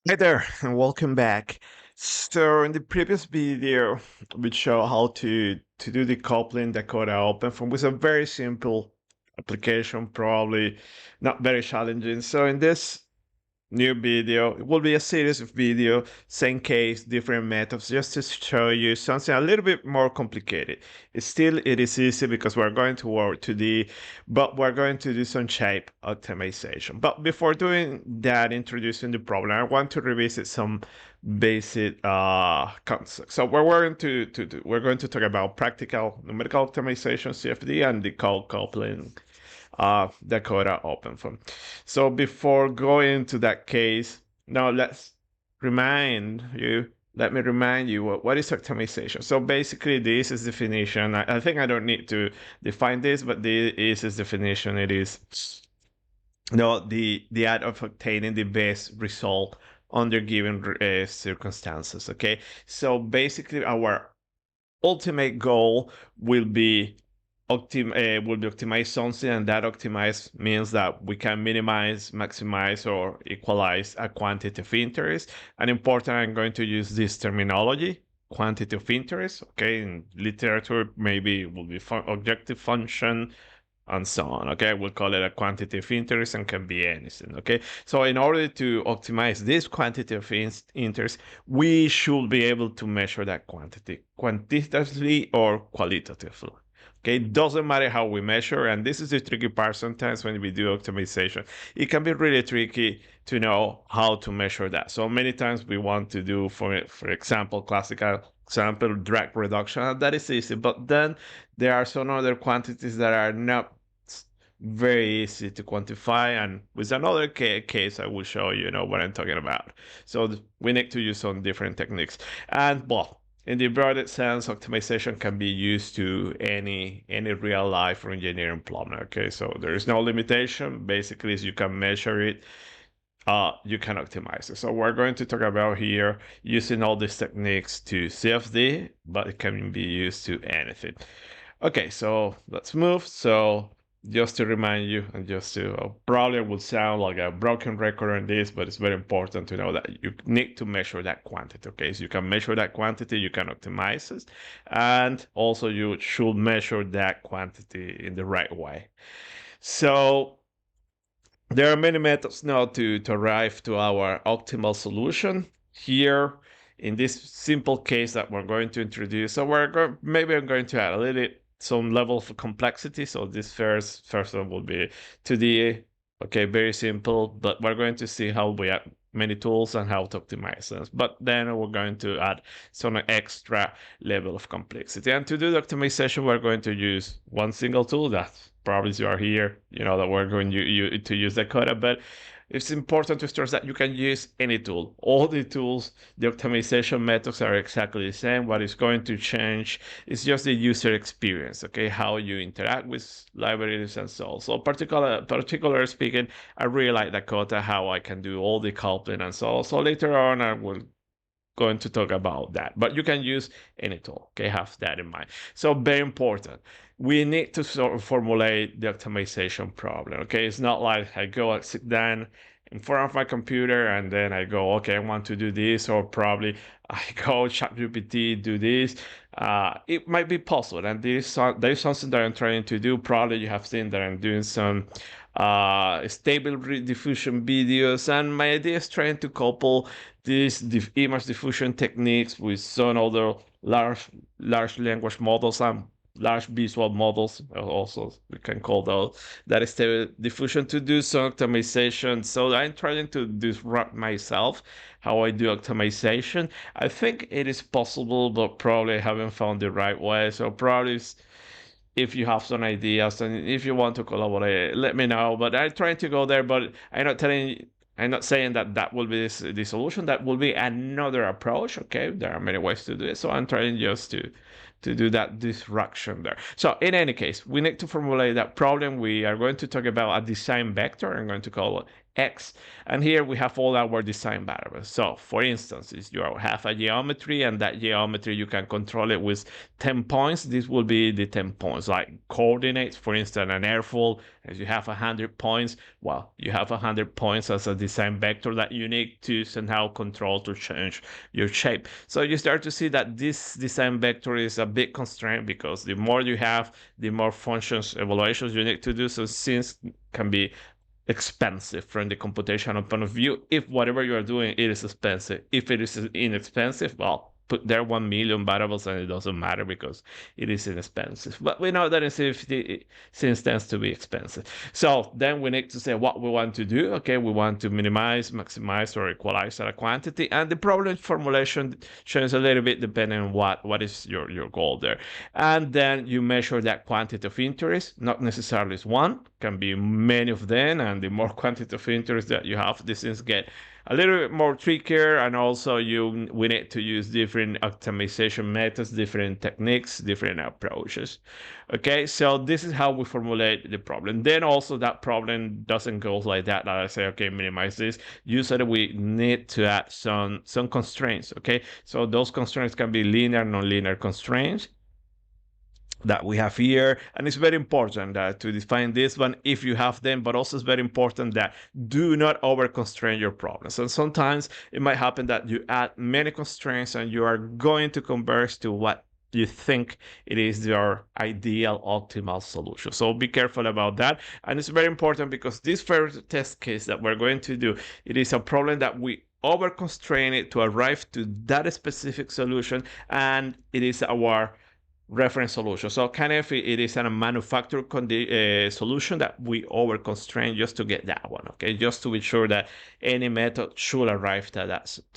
Hi there, and welcome back. So in the previous video, we show how to do the coupling Dakota OpenFOAM with a very simple application, probably not very challenging. So in this new video, it will be a series of video, same case, different methods, just to show you something a little bit more complicated. It is easy because we're going to work 2D, but we're going to do some shape optimization. But before doing that, introducing the problem, I want to revisit some basic concepts. So we're going to talk about practical numerical optimization, CFD, and the code coupling Dakota OpenFOAM. So before going to that case, now let me remind you what is optimization. So basically this is definition. I think I don't need to define this, but this is its definition. It is the act of obtaining the best result under given circumstances. Okay, so basically our ultimate goal will be optimize something, and that optimize means that we can minimize, maximize, or equalize a quantity of interest. And important, I'm going to use this terminology, quantity of interest. Okay, in literature, maybe it will be objective function and so on. Okay, we'll call it a quantity of interest and can be anything. Okay, so in order to optimize this quantity of interest, we should be able to measure that quantity quantitatively or qualitatively. Okay, it doesn't matter how we measure, and this is the tricky part sometimes when we do optimization. It can be really tricky to know how to measure that. So many times we want to do, for example, classical example, drag reduction, and that is easy, but then there are some other quantities that are not very easy to quantify, and with another case I will show what I'm talking about. So we need to use some different techniques. And well, in the broader sense, optimization can be used to any real life or engineering problem. Okay, so there is no limitation. Basically, you can measure it, you can optimize it. So we're going to talk about here using all these techniques to CFD, but it can be used to anything. Okay, so let's move. So just to remind you, and just to probably would sound like a broken record on this, but it's very important to know that you need to measure that quantity. Okay, so you can measure that quantity, you can optimize it, and also you should measure that quantity in the right way. So there are many methods now to arrive to our optimal solution. Here, in this simple case that we're going to introduce, so maybe I'm going to add a little some level of complexity. So this first one will be 2D. Okay, very simple, but we're going to see how we add many tools and how to optimize them. But then we're going to add some extra level of complexity. And to do the optimization, we're going to use one single tool that probably you are here, that we're going to use Dakota, but it's important to stress that you can use any tool. All the tools, the optimization methods are exactly the same. What is going to change is just the user experience, okay? How you interact with libraries and so on. So particularly speaking, I really like Dakota, how I can do all the coupling and so on. So later on, I will going to talk about that, but you can use any tool. Okay, have that in mind. So very important, we need to sort of formulate the optimization problem. Okay, it's not like I go and sit down in front of my computer and then I go, okay, I want to do this, or probably I go ChatGPT, do this. It might be possible, and there's something that I'm trying to do. Probably you have seen that I'm doing some stable diffusion videos, and my idea is trying to couple these image diffusion techniques with some other large language models and large visual models, also we can call those, that is stable diffusion, to do some optimization. So I'm trying to disrupt myself how I do optimization. I think it is possible, but probably I haven't found the right way. So probably if you have some ideas and if you want to collaborate, let me know. But I'm trying to go there, but I'm not saying that that will be the solution. That will be another approach. Okay, there are many ways to do it. So I'm trying just to do that disruption there. So in any case, we need to formulate that problem. We are going to talk about a design vector. I'm going to call it X. And here we have all our design variables. So for instance, if you have a geometry and that geometry you can control it with 10 points, this will be the 10 points. Like coordinates, for instance, an airfoil, as you have 100 points, well, you have 100 points as a design vector that you need to somehow control to change your shape. So you start to see that this design vector is a big constraint, because the more you have, the more functions evaluations you need to do. So since can be expensive from the computational point of view. If whatever you are doing, it is expensive. If it is inexpensive, well, put there 1 million variables and it doesn't matter because it is inexpensive. But we know that in CFD, since tends to be expensive. So then we need to say what we want to do. Okay, we want to minimize, maximize, or equalize our quantity. And the problem formulation changes a little bit depending on what is your goal there. And then you measure that quantity of interest, not necessarily one, can be many of them, and the more quantity of interest that you have, these things get a little bit more trickier. And also we need to use different optimization methods, different techniques, different approaches. Okay, so this is how we formulate the problem. Then also that problem doesn't go like that I say, okay, minimize this. Usually we need to add some constraints. Okay, so those constraints can be linear, non-linear constraints that we have here. And it's very important to define this one if you have them, but also it's very important that do not over constrain your problems. And sometimes it might happen that you add many constraints and you are going to converge to what you think it is your ideal optimal solution. So be careful about that. And it's very important because this first test case that we're going to do, it is a problem that we over constrain it to arrive to that specific solution, and it is our reference solution. So kind of it is a manufactured solution that we over constrain just to get that one. Okay, just to be sure that any method should arrive to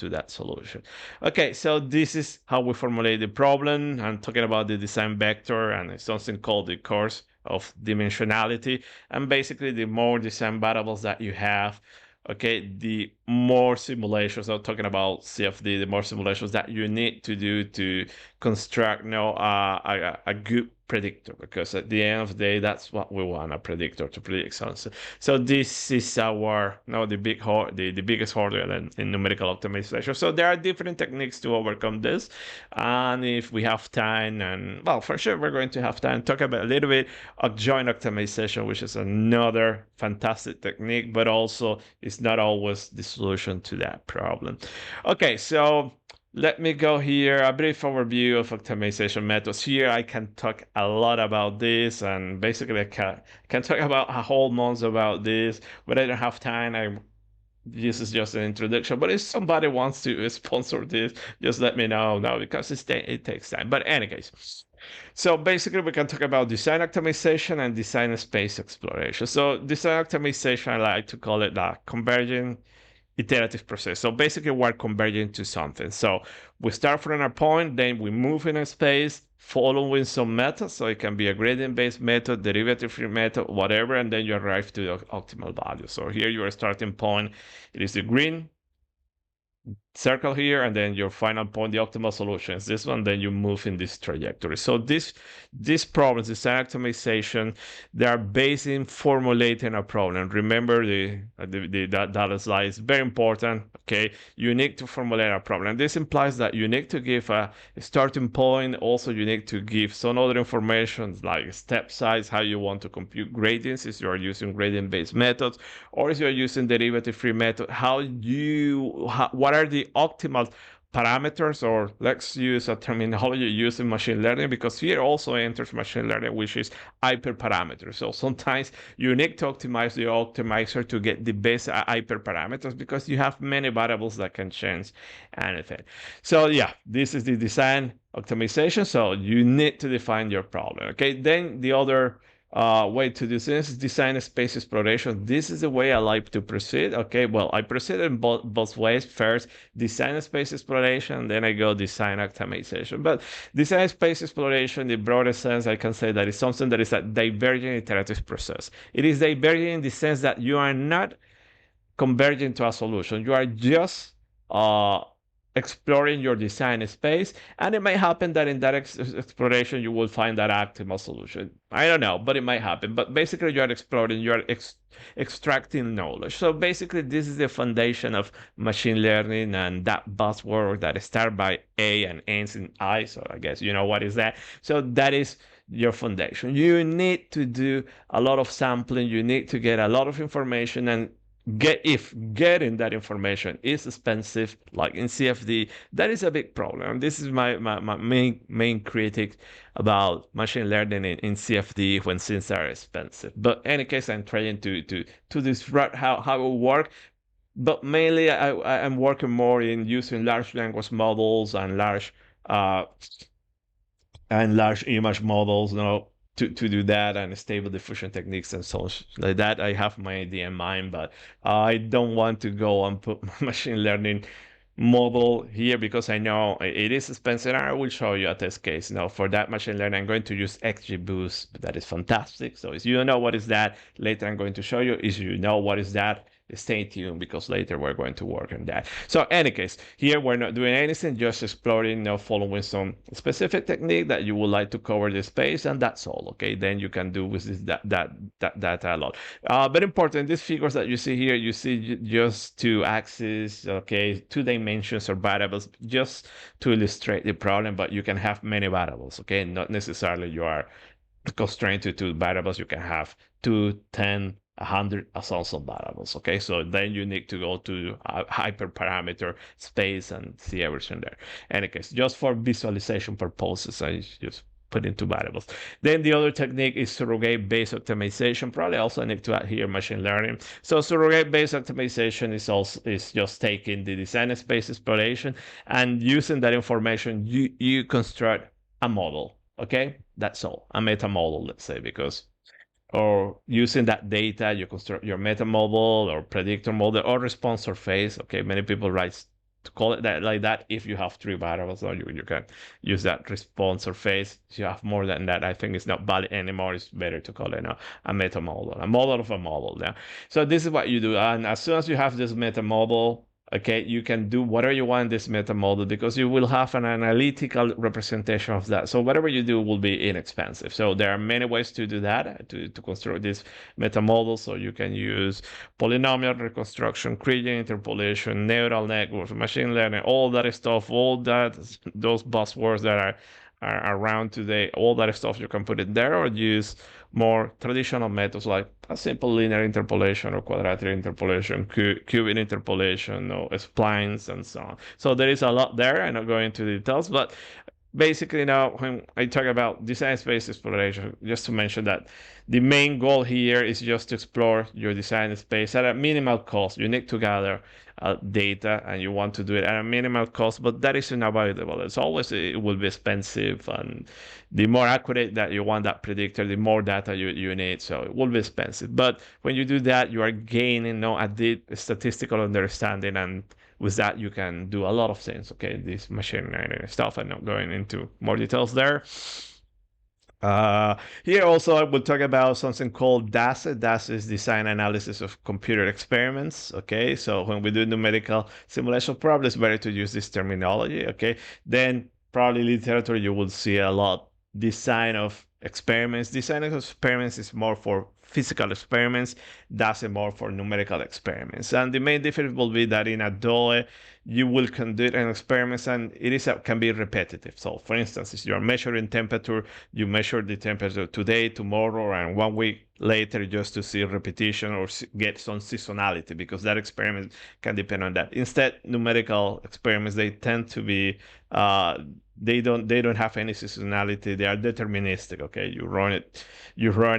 that solution. Okay, so this is how we formulate the problem. I'm talking about the design vector, and it's something called the course of dimensionality. And basically, the more design variables that you have, okay, the more simulations, I'm talking about CFD, the more simulations that you need to do to construct a good predictor, because at the end of the day, that's what we want, a predictor to predict something. So this is our the biggest hurdle in numerical optimization. So there are different techniques to overcome this, and if we have time, and well, for sure we're going to have time, talk about a little bit adjoint optimization, which is another fantastic technique, but also it's not always the solution to that problem. Okay, so let me go here, a brief overview of optimization methods. Here I can talk a lot about this, and basically I can talk about a whole month about this, but I don't have time. This is just an introduction, but if somebody wants to sponsor this, just let me know now, because it takes time. But anyways, so basically we can talk about design optimization and design space exploration. So design optimization, I like to call it the converging iterative process. So basically we're converging to something. So we start from a point, then we move in a space following some method. So it can be a gradient-based method, derivative-free method, whatever, and then you arrive to the optimal value. So here your starting point, it is the green circle here, and then your final point, the optimal solution is this one, then you move in this trajectory. So these problems, design optimization, they are based in formulating a problem. Remember that slide is very important. Okay, you need to formulate a problem. This implies that you need to give a starting point. Also, you need to give some other information like step size, how you want to compute gradients, if you are using gradient-based methods, or if you are using derivative-free method, what are the optimal parameters, or let's use a terminology used in machine learning, because here also enters machine learning, which is hyperparameters. So sometimes you need to optimize the optimizer to get the best hyperparameters, because you have many variables that can change anything. So yeah, this is the design optimization. So you need to define your problem. Okay, then the other way to do this is design space exploration. This is the way I like to proceed. Okay, well, I proceed in both ways. First, design space exploration, then I go design optimization. But design space exploration, in the broadest sense, I can say that it's something that is a divergent iterative process. It is divergent in the sense that you are not converging to a solution. You are just exploring your design space, and it might happen that in that exploration you will find that optimal solution. I don't know, but it might happen. But basically, you are exploring, you are extracting knowledge. So basically, this is the foundation of machine learning, and that buzzword that start by A and ends in I. So I guess you know what is that. So that is your foundation. You need to do a lot of sampling. You need to get a lot of information, and if getting that information is expensive, like in CFD, that is a big problem. This is my main critic about machine learning in CFD when things are expensive. But in any case, I'm trying to disrupt how it will work. But mainly, I'm working more in using large language models uh, and large image models, to do that, and stable diffusion techniques and so on like that. I have my idea in mind, but I don't want to go and put machine learning model here because I know it is expensive. I will show you a test case. Now, for that machine learning, I'm going to use XGBoost. That is fantastic. So if you don't know what is that, later I'm going to show you. If you know what is that, stay tuned because later we're going to work on that. So any case, here we're not doing anything, just exploring, following some specific technique that you would like to cover the space, and that's all. Okay, then you can do with this, that a lot. Very important, these figures that you see here, you see just two axes, okay, 2 dimensions or variables, just to illustrate the problem, but you can have many variables, okay, not necessarily you are constrained to 2 variables. You can have 2, 10, 100 assaults of variables. Okay, so then you need to go to a hyperparameter space and see everything there. Any case, just for visualization purposes, I just put into variables. Then the other technique is surrogate-based optimization. Probably also need to add here machine learning. So surrogate-based optimization is just taking the design space exploration and using that information, you construct a model. Okay, that's all. A meta model, let's say, because or using that data, you construct your meta model or predictor model or response surface. Okay, many people write to call it that like that. If you have 3 variables, or you can use that response surface. If you have more than that, I think it's not valid anymore. It's better to call it a meta model, a model of a model. Yeah. So this is what you do, and as soon as you have this meta model, okay, you can do whatever you want in this meta model because you will have an analytical representation of that. So whatever you do will be inexpensive. So there are many ways to do that, to construct this meta model. So you can use polynomial reconstruction, Kriging interpolation, neural networks, machine learning, all that stuff, those buzzwords that are around today, all that stuff you can put it there, or use more traditional methods like a simple linear interpolation or quadratic interpolation, cubic interpolation, or splines, and so on. So there is a lot there. I'm not going into details, but basically now when I talk about design space exploration, just to mention that the main goal here is just to explore your design space at a minimal cost. You need to gather data, and you want to do it at a minimal cost, but that is unavoidable. It will be expensive, and the more accurate that you want that predictor, the more data you need, so it will be expensive. But when you do that, you are gaining a deep statistical understanding, and with that you can do a lot of things. Okay, this machine learning stuff, I'm not going into more details there. Here also I will talk about something called DASE. DASE is design analysis of computer experiments. Okay, so when we do numerical simulation, probably it's better to use this terminology. Okay, then probably literature you will see a lot. Design of experiments. Design of experiments is more for physical experiments. DASE more for numerical experiments. And the main difference will be that in a DOE you will conduct an experiment, and can be repetitive. So for instance, if you're measuring temperature, you measure the temperature today, tomorrow, and 1 week later, just to see repetition or get some seasonality, because that experiment can depend on that. Instead, numerical experiments, they tend to be they don't have any seasonality. They are deterministic. Okay, you run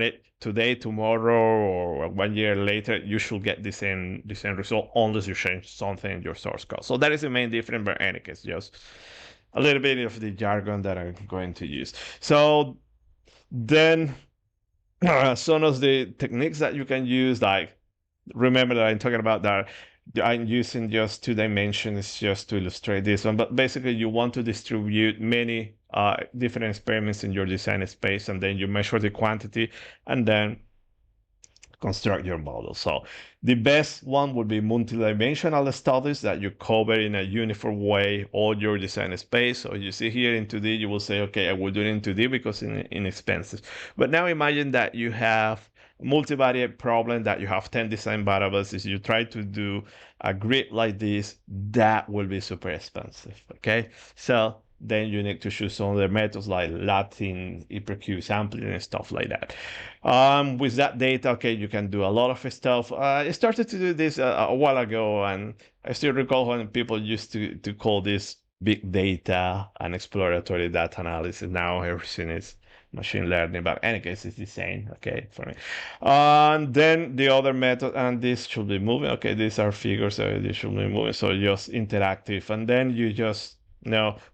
it today, tomorrow, or 1 year later, you should get the same result unless you change something in your source code. So that is the main difference. But in any case, just a little bit of the jargon that I'm going to use. So then some of the techniques that you can use, like, remember that I'm talking about that I'm using just 2 dimensions just to illustrate this one, but basically you want to distribute many different experiments in your design space, and then you measure the quantity, and then construct your model. So the best one would be multidimensional studies that you cover in a uniform way all your design space. So you see here in 2D, you will say, okay, I will do it in 2D because it's inexpensive. But now imagine that you have multivariate problem that you have 10 design variables. If you try to do a grid like this, that will be super expensive. Okay, so then you need to choose some other methods like Latin, hypercube sampling, and stuff like that. With that data, okay, you can do a lot of stuff. I started to do this a while ago, and I still recall when people used to call this big data and exploratory data analysis. Now everything is machine learning, but in any case, it's the same, okay, for me. And then the other method, and this should be moving. Okay, these are figures, so this should be moving. So just interactive, and then you just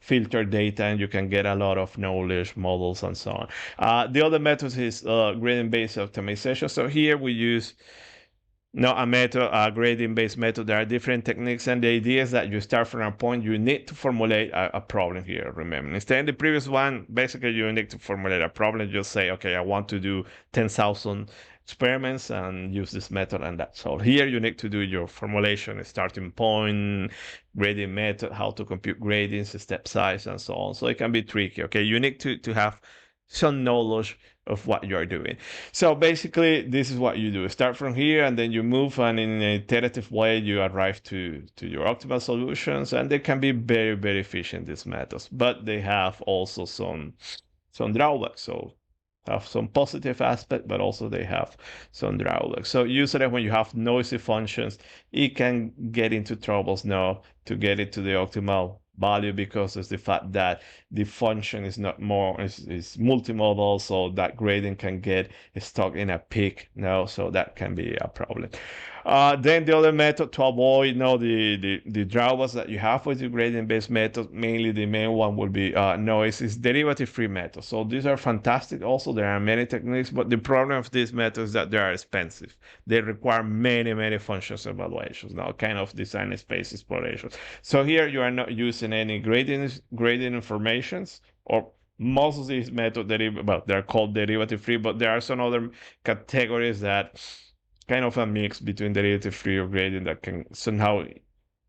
filter data and you can get a lot of knowledge models and so on. The other method is gradient-based optimization. So here we use a method, a gradient-based method. There are different techniques, and the idea is that you start from a point. You need to formulate a problem here, remember. Instead of the previous one, basically you need to formulate a problem. Just say, okay, I want to do 10,000 experiments and use this method, and that's all. Here you need to do your formulation, starting point, gradient method, how to compute gradients, step size, and so on. So it can be tricky, okay? You need to have some knowledge of what you're doing. So basically, this is what you do. Start from here, and then you move, and in an iterative way, you arrive to your optimal solutions, and they can be very, very efficient, these methods, but they have also some drawbacks. So have some positive aspect, but also they have some drawbacks. So usually when you have noisy functions, it can get into troubles now to get it to the optimal value, because it's the fact that the function is not more is multimodal, so that gradient can get stuck in a peak now, so that can be a problem. Then the other method to avoid the drawbacks that you have with the gradient-based method, mainly the main one will be noise, is derivative-free methods. So these are fantastic. Also, there are many techniques, but the problem of these methods is that they are expensive. They require many functions evaluations, now kind of design space exploration. So here you are not using any gradient informations, or most of these methods they're called derivative-free, but there are some other categories that kind of a mix between derivative free or gradient that can somehow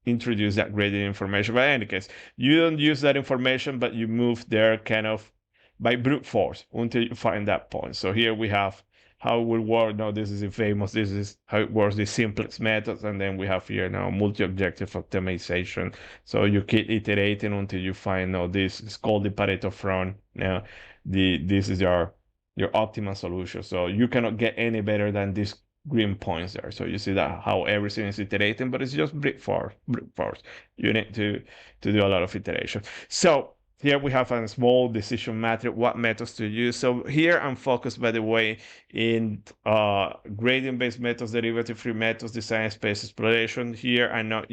introduce that gradient information. But in any case, you don't use that information, but you move there kind of by brute force until you find that point. So here we have how it will work. Now this is this is how it works, the simplex methods, and then we have here now multi-objective optimization. So you keep iterating until you find this is called the Pareto front. Now this is your optimal solution. So you cannot get any better than this green points there. So you see that how everything is iterating, but it's just brute force. You need to do a lot of iteration. So here we have a small decision matrix, what methods to use. So here I'm focused, by the way, in gradient-based methods, derivative-free methods, design space exploration. Here I'm not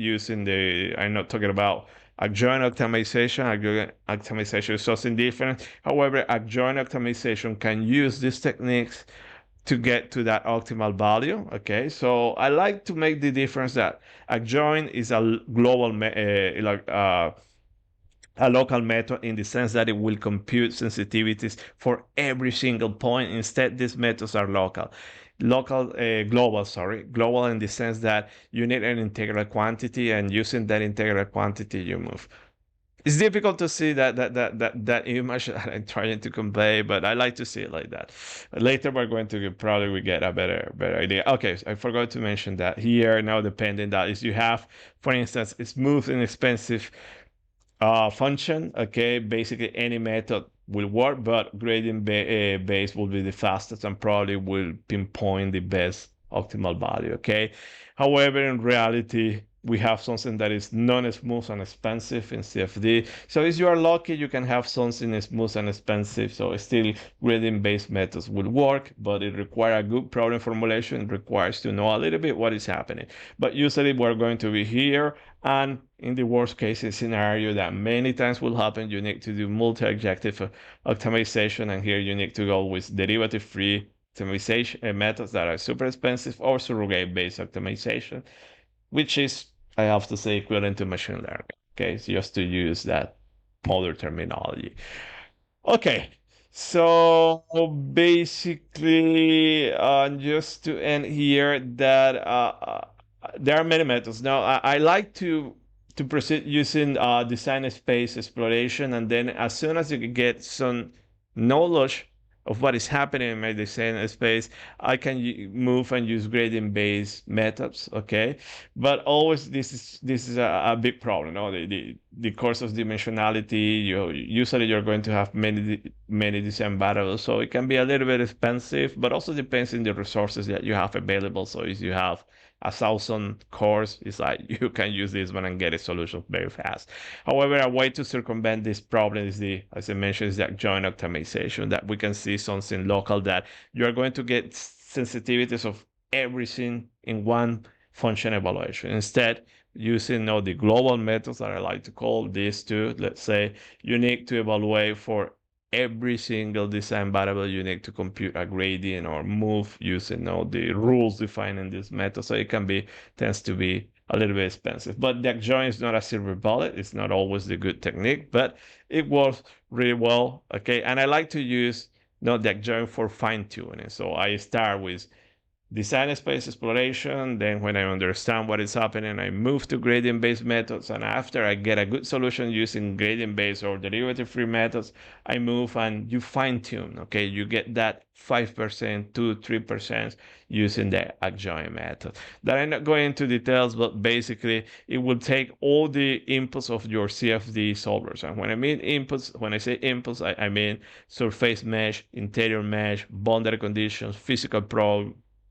talking about adjoint optimization. Adjoint optimization is something different. However, adjoint optimization can use these techniques to get to that optimal value. Okay, so I like to make the difference that adjoint is a global a local method, in the sense that it will compute sensitivities for every single point. Instead, these methods are global in the sense that you need an integral quantity, and using that integral quantity you move. It's difficult to see that image that I'm trying to convey, but I like to see it like that. Later we're going to probably get a better idea. Okay, so I forgot to mention that here now dependent that is you have, for instance, a smooth and expensive function. Okay, basically any method will work, but gradient base will be the fastest and probably will pinpoint the best optimal value. Okay, however, in reality, we have something that is non-smooth and expensive in CFD. So if you are lucky, you can have something smooth and expensive. So still gradient-based methods will work, but it requires a good problem formulation. It requires to know a little bit what is happening. But usually we're going to be here, and in the worst case scenario that many times will happen, you need to do multi-objective optimization, and here you need to go with derivative-free optimization methods that are super expensive, or surrogate-based optimization, which is, I have to say, equivalent to machine learning. Okay, so just to use that modern terminology. Okay, So basically, just to end here, that there are many methods. Now, I like to proceed using design space exploration, and then as soon as you get some knowledge of what is happening in my design space, I can move and use gradient based methods. Okay, but always this is a big problem. No, the course of dimensionality. Usually you're going to have many design variables, so it can be a little bit expensive, but also depends on the resources that you have available. So if you have 1,000 cores, it's like you can use this one and get a solution very fast. However, a way to circumvent this problem is as I mentioned, is the adjoint optimization, that we can see something local, that you are going to get sensitivities of everything in one function evaluation. Instead, using the global methods that I like to call these two, let's say you need to evaluate for every single design variable, you need to compute a gradient or move using the rules defined in this method. So it tends to be a little bit expensive. But the adjoint is not a silver bullet. It's not always the good technique, but it works really well. Okay, and I like to use the adjoint for fine tuning. So I start with design space exploration. Then when I understand what is happening, I move to gradient-based methods. And after I get a good solution using gradient-based or derivative-free methods, I move and you fine-tune. Okay, you get that 5%, 2, 3% using the adjoint method. That I'm not going into details, but basically it will take all the inputs of your CFD solvers. And when I mean inputs, when I say inputs, I mean surface mesh, interior mesh, boundary conditions, physical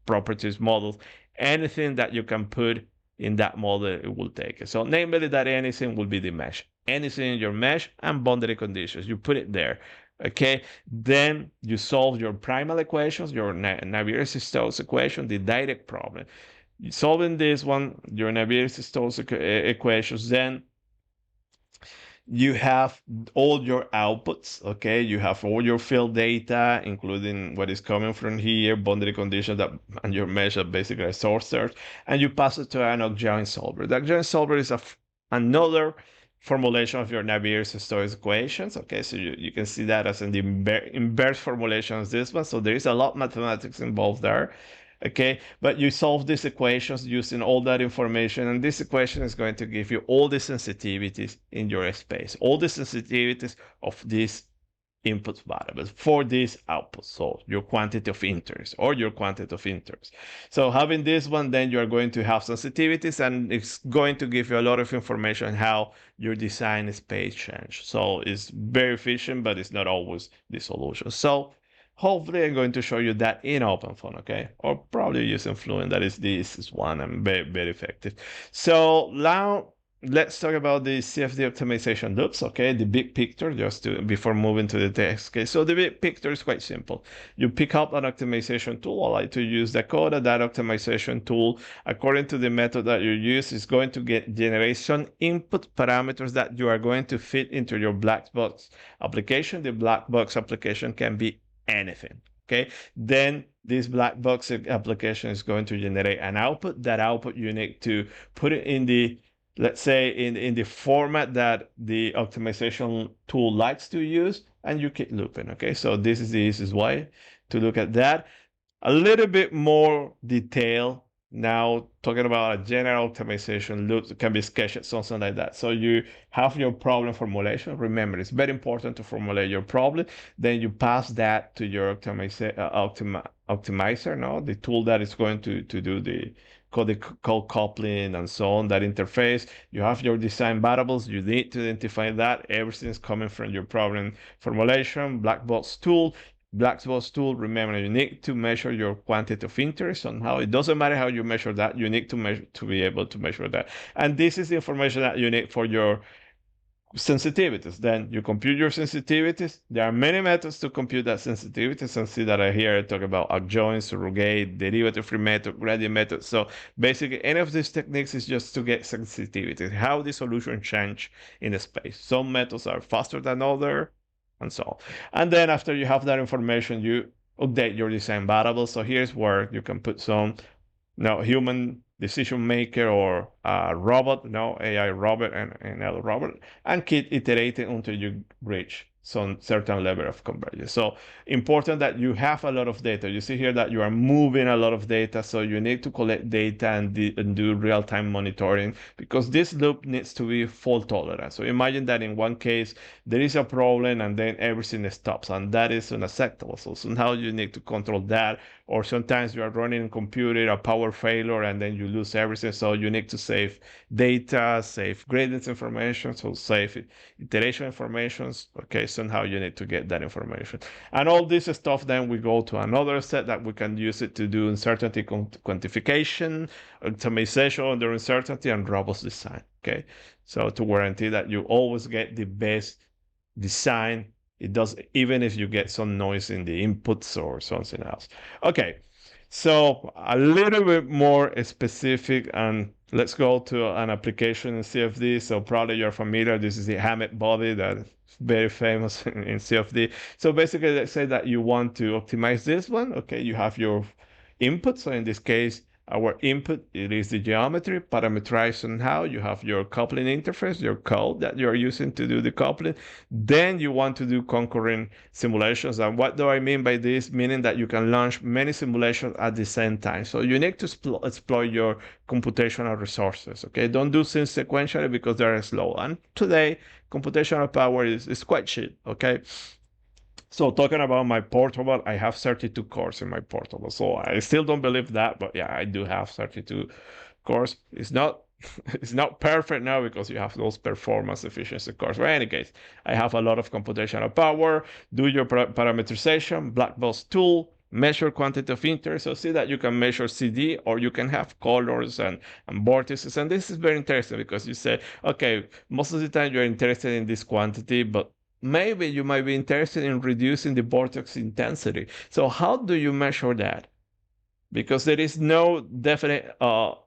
properties models, anything that you can put in that model, it will take it. So namely that anything will be the mesh. Anything in your mesh and boundary conditions, you put it there. Okay, then you solve your primal equations, your Navier-Stokes equation, the direct problem. Solving this one, your Navier-Stokes equations, then you have all your outputs. Okay, you have all your field data, including what is coming from here, boundary conditions that and your measure basically a source search, and you pass it to an adjoint solver. The adjoint solver is another formulation of your Navier-Stokes equations. Okay, so you can see that as an inverse formulation of this one. So there is a lot of mathematics involved there. Okay, but you solve these equations using all that information, and this equation is going to give you all the sensitivities in your space, all the sensitivities of these input variables for this output. So your quantity of interest or your quantity of interest. So having this one, then you're going to have sensitivities, and it's going to give you a lot of information how your design space change. So it's very efficient, but it's not always the solution. So hopefully I'm going to show you that in OpenFOAM, okay? Or probably using Fluent, this is one and very effective. So now let's talk about the CFD optimization loops, okay? The big picture, before moving to the text case. So the big picture is quite simple. You pick up an optimization tool. I like to use DAKOTA. That optimization tool, according to the method that you use, is going to generate some input parameters that you are going to fit into your black box application. The black box application can be anything. Okay, then this black box application is going to generate an output. That output you need to put it in the, let's say, in the format that the optimization tool likes to use, and you keep looping. Okay, so this is the easiest way to look at that. A little bit more detail now, talking about a general optimization loop can be sketched, something like that. So you have your problem formulation. Remember, it's very important to formulate your problem. Then you pass that to your optimizer, no, the tool that is going to do the code coupling and so on, that interface. You have your design variables. You need to identify that everything is coming from your problem formulation. Black box tool. Black box tool, remember, you need to measure your quantity of interest somehow. It doesn't matter how you measure that. You need to measure to be able to measure that. And this is the information that you need for your sensitivities. Then you compute your sensitivities. There are many methods to compute that sensitivities, and see that I here talk about adjoint, surrogate, derivative-free method, gradient method. So basically, any of these techniques is just to get sensitivity, how the solution change in the space. Some methods are faster than other, and so on. And then after you have that information, you update your design variables. So here's where you can put some human decision maker or robot, AI robot and another robot, and keep iterating until you reach some certain level of convergence. So important that you have a lot of data. You see here that you are moving a lot of data, so you need to collect data and do real-time monitoring, because this loop needs to be fault tolerant. So imagine that in one case there is a problem and then everything stops, and that is unacceptable. So somehow you need to control that. Or sometimes you are running a computer, a power failure, and then you lose everything. So you need to save data, save gradient information, so save iteration informations. Okay, somehow you need to get that information. And all this stuff, then we go to another set that we can use it to do uncertainty quantification, optimization under uncertainty, and robust design. Okay, so to guarantee that you always get the best design, it does, even if you get some noise in the inputs or something else. Okay, so a little bit more specific, and let's go to an application in CFD. So probably you're familiar. This is the Hammett body that is very famous in CFD. So basically, let's say that you want to optimize this one. Okay, you have your input. So in this case, our input, it is the geometry parameterized somehow. You have your coupling interface, your code that you're using to do the coupling. Then you want to do concurrent simulations. And what do I mean by this? Meaning that you can launch many simulations at the same time. So you need to exploit your computational resources. Okay, don't do things sequentially because they're slow. And today, computational power is quite cheap. Okay. So talking about my portable, I have 32 cores in my portable. So I still don't believe that, but yeah, I do have 32 cores. It's not it's not perfect now because you have those performance efficiency cores. But in any case, I have a lot of computational power. Do your parameterization, black box tool, measure quantity of interest. So see that you can measure CD, or you can have colors and vortices. And this is very interesting because you say, okay, most of the time you're interested in this quantity, but maybe you might be interested in reducing the vortex intensity. So how do you measure that? Because there is no definite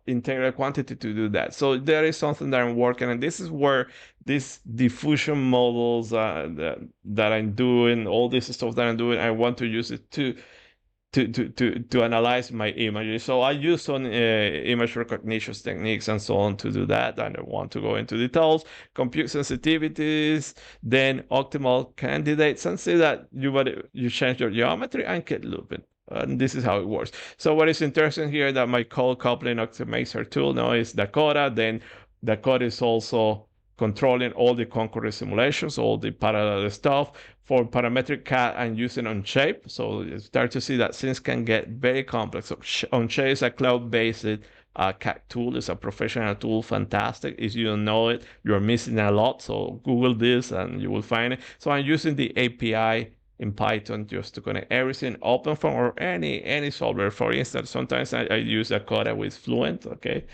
integral quantity to do that. So there is something that I'm working on. This is where these diffusion models that I'm doing, all this stuff that I'm doing, I want to use it to analyze my images. So I use some image recognition techniques and so on to do that. I don't want to go into details. Compute sensitivities, then optimal candidates, and see that you change your geometry and keep looping. And this is how it works. So what is interesting here that my code coupling optimizer tool now is Dakota. Then Dakota is also controlling all the concurrent simulations, all the parallel stuff. For parametric CAD, I'm using Onshape. So you start to see that things can get very complex. So Onshape is a cloud-based CAD tool. It's a professional tool, fantastic. If you don't know it, you're missing a lot. So Google this and you will find it. So I'm using the API in Python just to connect everything, OpenFOAM or any solver. For instance, sometimes I use Dakota with Fluent, okay?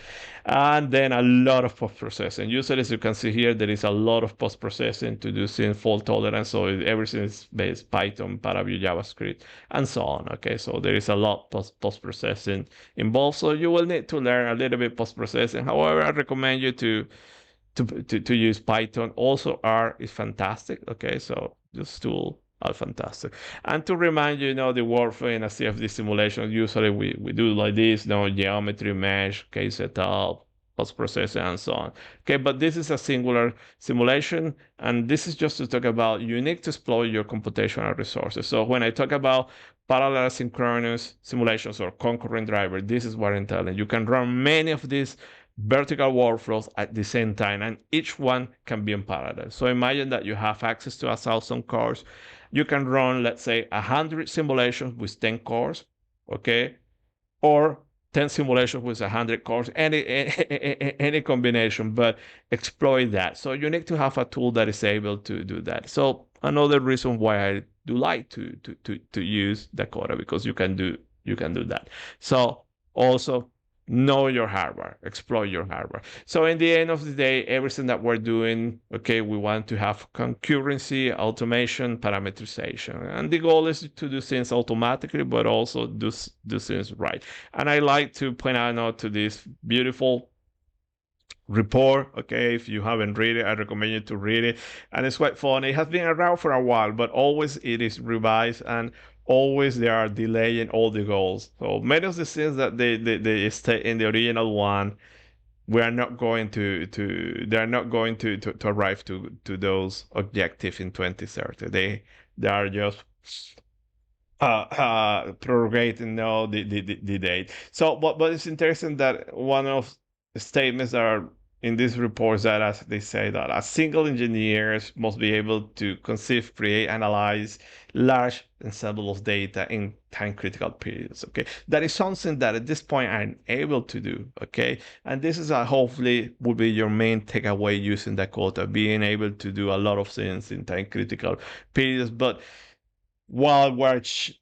And then a lot of post-processing. Usually, as you can see here, there is a lot of post-processing to do sin fault tolerance. So everything is based Python, Paraview, JavaScript, and so on, okay? So there is a lot post-processing involved. So you will need to learn a little bit post-processing. However, I recommend you to use Python. Also, R is fantastic, okay? So this tool are fantastic. And to remind you, the workflow in a CFD simulation, usually we do like this, geometry, mesh, case setup, post-processing, and so on. Okay, but this is a singular simulation, and this is just to talk about you need to exploit your computational resources. So when I talk about parallel synchronous simulations or concurrent driver, this is what I'm telling you. You can run many of these vertical workflows at the same time, and each one can be in parallel. So imagine that you have access to 1,000 cores. You can run, let's say, 100 simulations with 10 cores, okay? Or 10 simulations with 100 cores, any combination, but exploit that. So you need to have a tool that is able to do that. So another reason why I do like to use Dakota, because you can do that. So also know your hardware, exploit your hardware. So in the end of the day, everything that we're doing, okay, we want to have concurrency, automation, parameterization. And the goal is to do things automatically, but also do things right. And I like to point out now to this beautiful report. Okay, if you haven't read it, I recommend you to read it. And it's quite fun. It has been around for a while, but always it is revised, and always they are delaying all the goals. So many of the things that they stay in the original one, we are not going they are not going to arrive to those objectives in 2030. They are just prorogating now the date. So, but it's interesting that one of the statements that are in this report that as they say that a single engineer must be able to conceive, create, analyze large ensemble of data in time critical periods. Okay, that is something that at this point I'm able to do. Okay, and this is hopefully will be your main takeaway using Dakota, being able to do a lot of things in time critical periods, but while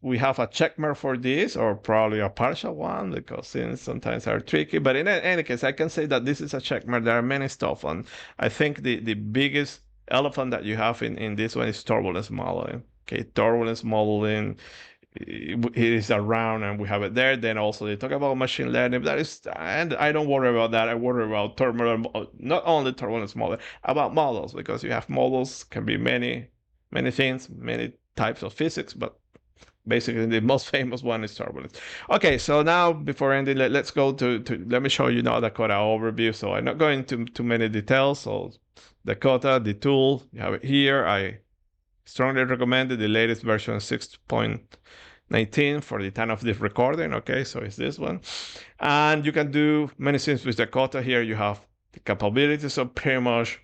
we have a checkmark for this, or probably a partial one, because things sometimes are tricky. But in any case, I can say that this is a checkmark. There are many stuff, and I think the biggest elephant that you have in this one is turbulence modeling. Okay, turbulence modeling it is around, and we have it there. Then also they talk about machine learning. That is, and I don't worry about that. I worry about turbulence, not only turbulence modeling, about models, because you have models can be many things, many types of physics, but basically the most famous one is turbulence. Okay, so now before ending, let's go let me show you now Dakota overview. So I'm not going into too many details. So Dakota, the tool, you have it here. I strongly recommend the latest version 6.19 for the time of this recording. Okay, so it's this one. And you can do many things with Dakota. Here you have the capabilities of pretty much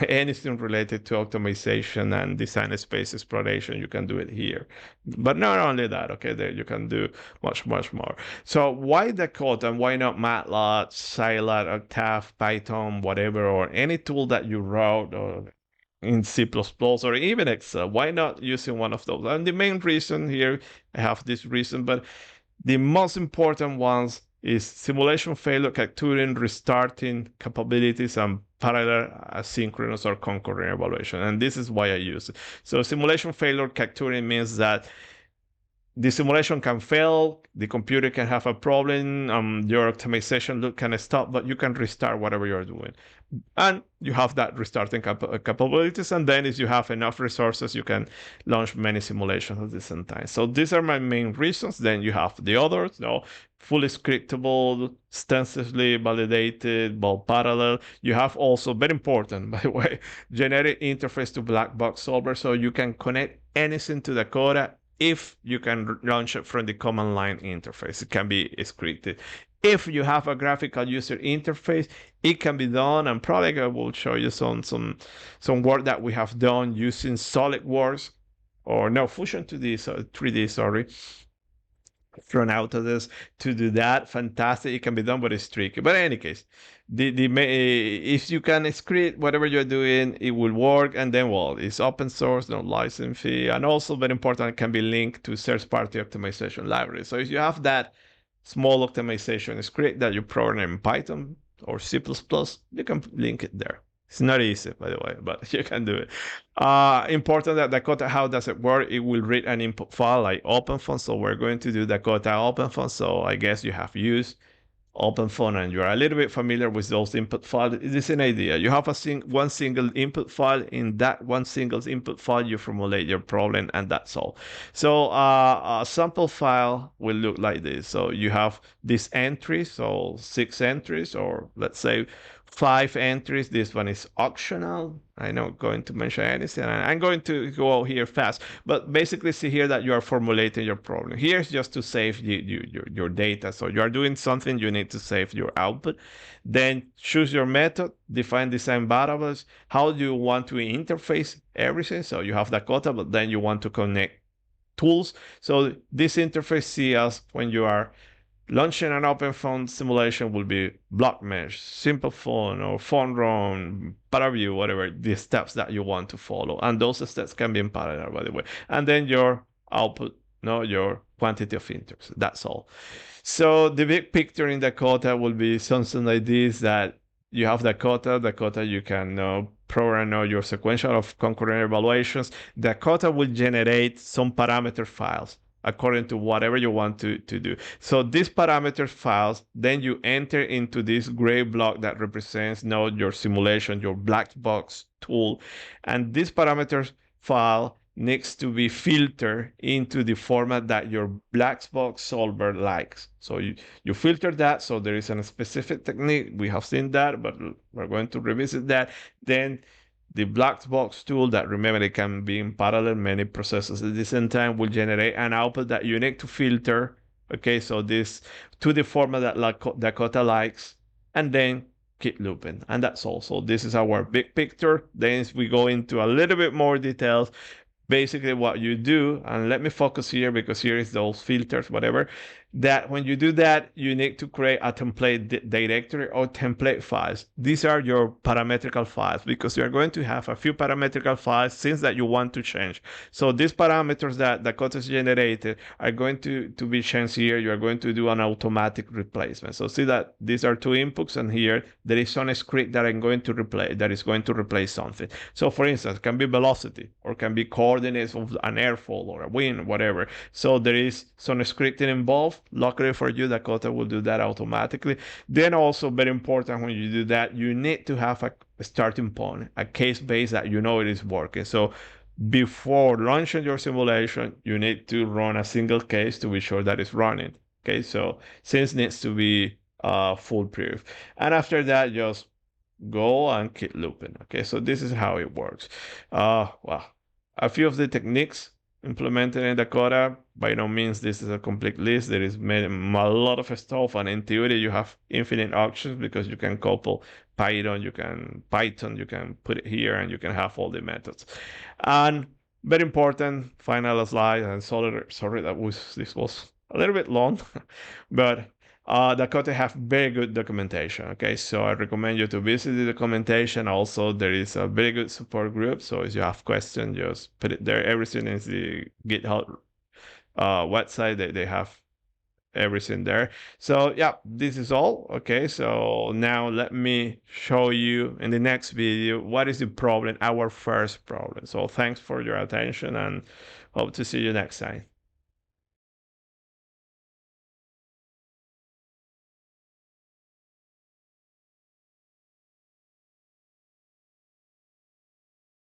anything related to optimization and design space exploration, you can do it here. But not only that, okay, there you can do much more. So why Dakota and why not MATLAB, Scilab, Octave, Python, whatever, or any tool that you wrote or in C++ or even Excel? Why not using one of those? And the main reason here, I have this reason, but the most important ones is simulation failure, capturing, restarting capabilities, and parallel asynchronous or concurrent evaluation. And this is why I use it. So simulation failure capturing means that the simulation can fail, the computer can have a problem, your optimization loop can stop, but you can restart whatever you're doing. And you have that restarting capabilities. And then if you have enough resources, you can launch many simulations at the same time. So these are my main reasons. Then you have the others, fully scriptable, extensively validated, but parallel. You have also, very important, by the way, generic interface to black box solver. So you can connect anything to Dakota if you can launch it from the command line interface. It can be scripted. If you have a graphical user interface, it can be done, and probably I will show you some work that we have done using SolidWorks, or no, Fusion 2D, so 3D, sorry, from Autodesk to do that. Fantastic, it can be done, but it's tricky. But in any case, if you can script whatever you're doing, it will work. And then, well, it's open source, no license fee, and also very important, it can be linked to third-party optimization libraries. So if you have that small optimization script that you program in Python or C++, you can link it there. It's not easy, by the way, but you can do it. Important that Dakota, how does it work? It will read an input file like OpenFOAM. So we're going to do Dakota OpenFOAM. So I guess you have used OpenFOAM and you're a little bit familiar with those input files. It is an idea. You have one single input file. In that one single input file, you formulate your problem, and that's all. So a sample file will look like this. So you have this entry, so 6 entries, or let's say 5 entries. This one is optional. I'm not going to mention anything. I'm going to go here fast, but basically see here that you are formulating your problem. Here's just to save your data. So you are doing something, you need to save your output. Then choose your method, define design variables. How do you want to interface everything? So you have Dakota, but then you want to connect tools. So this interface see us when you are launching an OpenFOAM simulation will be block mesh, simple phone, or phone run, ParaView, whatever the steps that you want to follow. And those steps can be in parallel, by the way. And then your output, your quantity of interest. That's all. So the big picture in Dakota will be something like this, that you have Dakota, you can program your sequential of concurrent evaluations. Dakota will generate some parameter files according to whatever you want to do. So these parameter files, then you enter into this gray block that represents your simulation, your black box tool. And this parameter file needs to be filtered into the format that your black box solver likes. So you filter that. So there is a specific technique. We have seen that, but we're going to revisit that. Then the black box tool that, remember, it can be in parallel many processes at the same time, will generate an output that you need to filter. Okay, so this to the format that Dakota likes, and then keep looping. And that's all. So this is our big picture. Then we go into a little bit more details. Basically what you do, and let me focus here because here is those filters, whatever, that when you do that, you need to create a template directory or template files. These are your parametrical files because you're going to have a few parametrical files since that you want to change. So these parameters that Dakota is generated are going to be changed here. You are going to do an automatic replacement. So see that these are two inputs, and here there is some script that I'm going to replace, that is going to replace something. So for instance, it can be velocity or can be coordinates of an airfall or a wind, whatever. So there is some scripting involved. Luckily for you, Dakota will do that automatically. Then also very important, when you do that, you need to have a starting point, a case base that you know it is working. So before launching your simulation, you need to run a single case to be sure that it's running. Okay, so since needs to be foolproof. And after that, just go and keep looping. Okay, so this is how it works. Well, a few of the techniques implemented in Dakota. By no means this is a complete list. There is a lot of stuff, and in theory you have infinite options because you can couple Python, you can put it here, and you can have all the methods. And very important final slide. And sorry that this was a little bit long, but Dakota have very good documentation. Okay, so I recommend you to visit the documentation. Also, there is a very good support group. So if you have questions, just put it there. Everything is the GitHub website. They have everything there. So yeah, this is all. Okay, so now let me show you in the next video what is the problem, our first problem. So thanks for your attention, and hope to see you next time.